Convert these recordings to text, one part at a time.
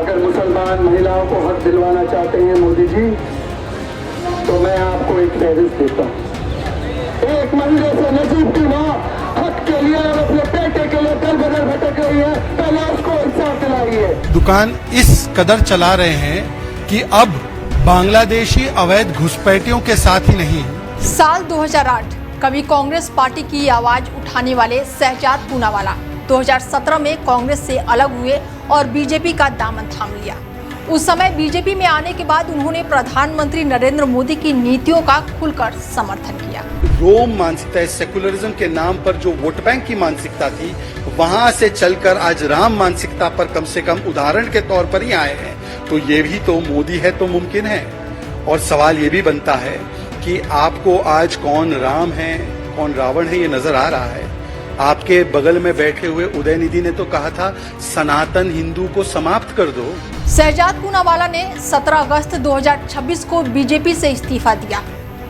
अगर मुसलमान महिलाओं को हक दिलवाना चाहते हैं मोदी जी, तो मैं आपको एक फहरिस्त देता हूँ। एक महीने से नजीब की माँ हक के लिए और अपने बेटे के लिए दर बदर भटक रही है, पहले उसको इंसाफ दिलाइए। दुकान इस कदर चला रहे हैं कि अब बांग्लादेशी अवैध घुसपैठियों के साथ ही नहीं। साल 2008 कभी कांग्रेस पार्टी की आवाज उठाने वाले शहजाद पूनावाला 2017 में कांग्रेस से अलग हुए और बीजेपी का दामन थाम लिया। उस समय बीजेपी में आने के बाद उन्होंने प्रधानमंत्री नरेंद्र मोदी की नीतियों का खुलकर समर्थन किया। रोम मानसिकता, सेकुलरिज्म के नाम पर जो वोट बैंक की मानसिकता थी, वहां से चलकर आज राम मानसिकता पर कम से कम उदाहरण के तौर पर ही आए हैं। तो ये भी तो मोदी है तो मुमकिन है। और सवाल ये भी बनता है कि आपको आज कौन राम है कौन रावण है ये नजर आ रहा है। आपके बगल में बैठे हुए उदयनिधि ने तो कहा था सनातन हिंदू को समाप्त कर दो। शहजाद पूनावाला ने 17 अगस्त 2026 को बीजेपी से इस्तीफा दिया।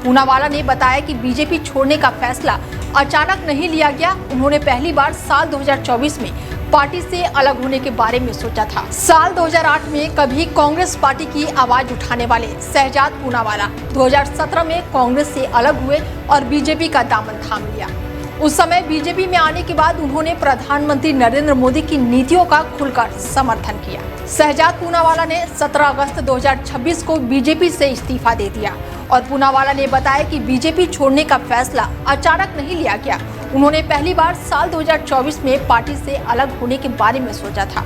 पूनावाला ने बताया कि बीजेपी छोड़ने का फैसला अचानक नहीं लिया गया। उन्होंने पहली बार साल 2024 में पार्टी से अलग होने के बारे में सोचा था। साल 2008 में कभी कांग्रेस पार्टी की आवाज उठाने वाले शहजाद पूनावाला 2017 में कांग्रेस से अलग हुए और बीजेपी का दामन थाम लिया। उस समय बीजेपी में आने के बाद उन्होंने प्रधानमंत्री नरेंद्र मोदी की नीतियों का खुलकर समर्थन किया। शहजाद पूनावाला ने 17 अगस्त 2026 को बीजेपी से इस्तीफा दे दिया और पूनावाला ने बताया कि बीजेपी छोड़ने का फैसला अचानक नहीं लिया गया। उन्होंने पहली बार साल 2024 में पार्टी से अलग होने के बारे में सोचा था।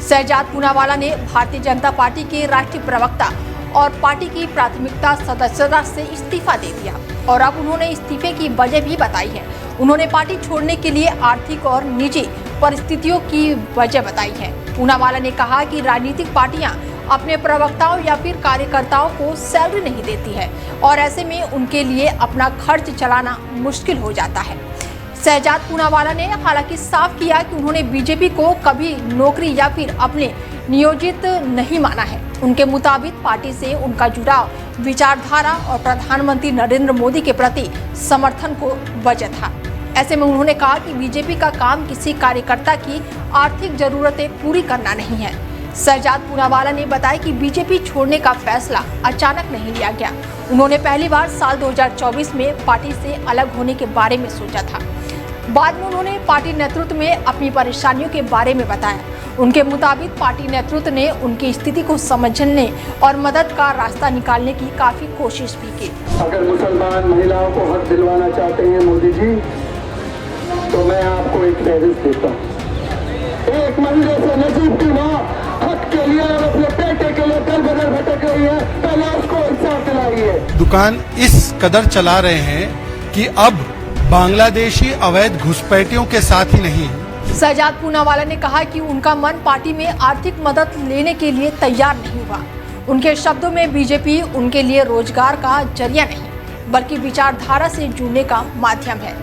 शहजाद पूनावाला ने भारतीय जनता पार्टी के राष्ट्रीय प्रवक्ता और पार्टी की प्राथमिकता सदस्यता से इस्तीफा दे दिया और अब उन्होंने इस्तीफे की वजह भी बताई है। उन्होंने पार्टी छोड़ने के लिए आर्थिक और निजी परिस्थितियों की वजह बताई है। पूनावाला ने कहा कि राजनीतिक पार्टियां अपने प्रवक्ताओं या फिर कार्यकर्ताओं को सैलरी नहीं देती है और ऐसे में उनके लिए अपना खर्च चलाना मुश्किल हो जाता है। शहजाद पूनावाला ने हालांकि साफ किया कि उन्होंने बीजेपी को कभी नौकरी या फिर अपने नियोजित नहीं माना है। उनके मुताबिक पार्टी से उनका जुड़ाव विचारधारा और प्रधानमंत्री नरेंद्र मोदी के प्रति समर्थन को वजह था। ऐसे में उन्होंने कहा कि बीजेपी का काम किसी कार्यकर्ता की आर्थिक जरूरतें पूरी करना नहीं है। शहजाद पूनावाला ने बताया कि बीजेपी छोड़ने का फैसला अचानक नहीं लिया गया। उन्होंने पहली बार साल 2024 में पार्टी से अलग होने के बारे में सोचा था। बाद में उन्होंने पार्टी नेतृत्व में अपनी परेशानियों के बारे में बताया। उनके मुताबिक पार्टी नेतृत्व ने उनकी स्थिति को समझने और मदद का रास्ता निकालने की काफी कोशिश भी की। अगर मुसलमान महिलाओं को हक दिलवाना चाहते हैं मोदी जी, तो मैं आपको एक फहरिस्त देता हूँ। एक महीने से नजीब की माँ हक के लिए और अपने बेटे के लिए दर बदर भटक रही है, पहले उसको इंसाफ दिलाइए। दुकान इस कदर चला रहे हैं कि अब बांग्लादेशी अवैध घुसपैठियों के साथ ही नहीं। शहजाद पूनावाला ने कहा कि उनका मन पार्टी में आर्थिक मदद लेने के लिए तैयार नहीं हुआ। उनके शब्दों में बीजेपी उनके लिए रोजगार का जरिया नहीं बल्कि विचारधारा से जुड़ने का माध्यम है।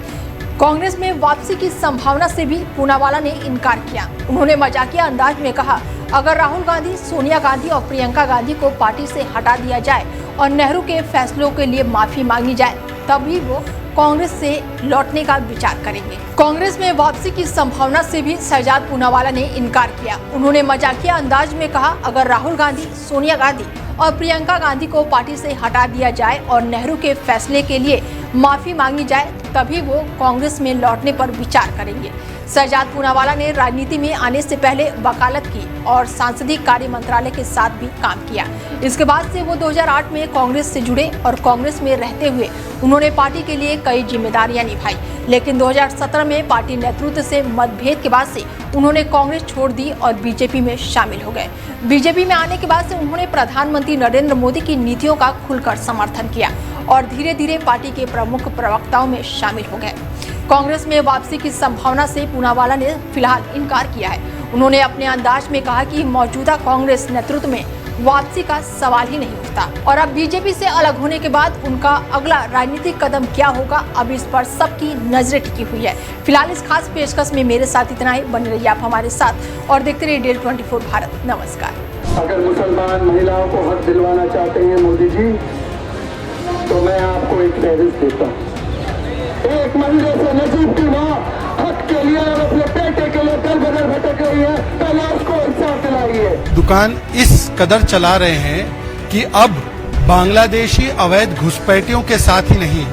कांग्रेस में वापसी की संभावना से भी पूनावाला ने इनकार किया। उन्होंने मजाकिया अंदाज में कहा, अगर राहुल गांधी, सोनिया गांधी और प्रियंका गांधी को पार्टी से हटा दिया जाए और नेहरू के फैसलों के लिए माफी मांगी जाए, तभी वो कांग्रेस से लौटने का विचार करेंगे। कांग्रेस में वापसी की संभावना से भी शहजाद पूनावाला ने इनकार किया। उन्होंने मजाकिया अंदाज में कहा, अगर राहुल गांधी, सोनिया गांधी और प्रियंका गांधी को पार्टी से हटा दिया जाए और नेहरू के फैसले के लिए माफी मांगी जाए, तभी वो कांग्रेस में लौटने पर विचार करेंगे। शहजाद पूनावाला ने राजनीति में आने से पहले वकालत की और सांसदीय कार्य मंत्रालय के साथ भी काम किया। इसके बाद से वो 2008 में कांग्रेस से जुड़े और कांग्रेस में रहते हुए उन्होंने पार्टी के लिए कई जिम्मेदारियां निभाई। लेकिन 2017 में पार्टी नेतृत्व से मतभेद के बाद से उन्होंने कांग्रेस छोड़ दी और बीजेपी में शामिल हो गए। बीजेपी में आने के बाद से उन्होंने प्रधानमंत्री नरेंद्र मोदी की नीतियों का खुलकर समर्थन किया और धीरे धीरे पार्टी के प्रमुख प्रवक्ताओं में शामिल हो गए। कांग्रेस में वापसी की संभावना से पूनावाला ने फिलहाल इनकार किया है। उन्होंने अपने अंदाज में कहा कि मौजूदा कांग्रेस नेतृत्व में वापसी का सवाल ही नहीं उठता और अब बीजेपी से अलग होने के बाद उनका अगला राजनीतिक कदम क्या होगा, अब इस पर सबकी नजरें टिकी हुई है। फिलहाल इस खास पेशकश में मेरे साथ इतना ही। बने रहिए आप हमारे साथ और देखते रहिए डेली 24 भारत। नमस्कार। अगर मुसलमान महिलाओं को हक दिलवाना चाहते हैं मोदी जी, तो मैं आपको एक फहरिस्त देता हूँ। एक महीने से नजीब की माँ हक के लिए और अपने बेटे के लिए दर बदर भटक रही है, पहले उसको इंसाफ दिलाइए। दुकान इस कदर चला रहे हैं कि अब बांग्लादेशी अवैध घुसपैठियों के साथ ही नहीं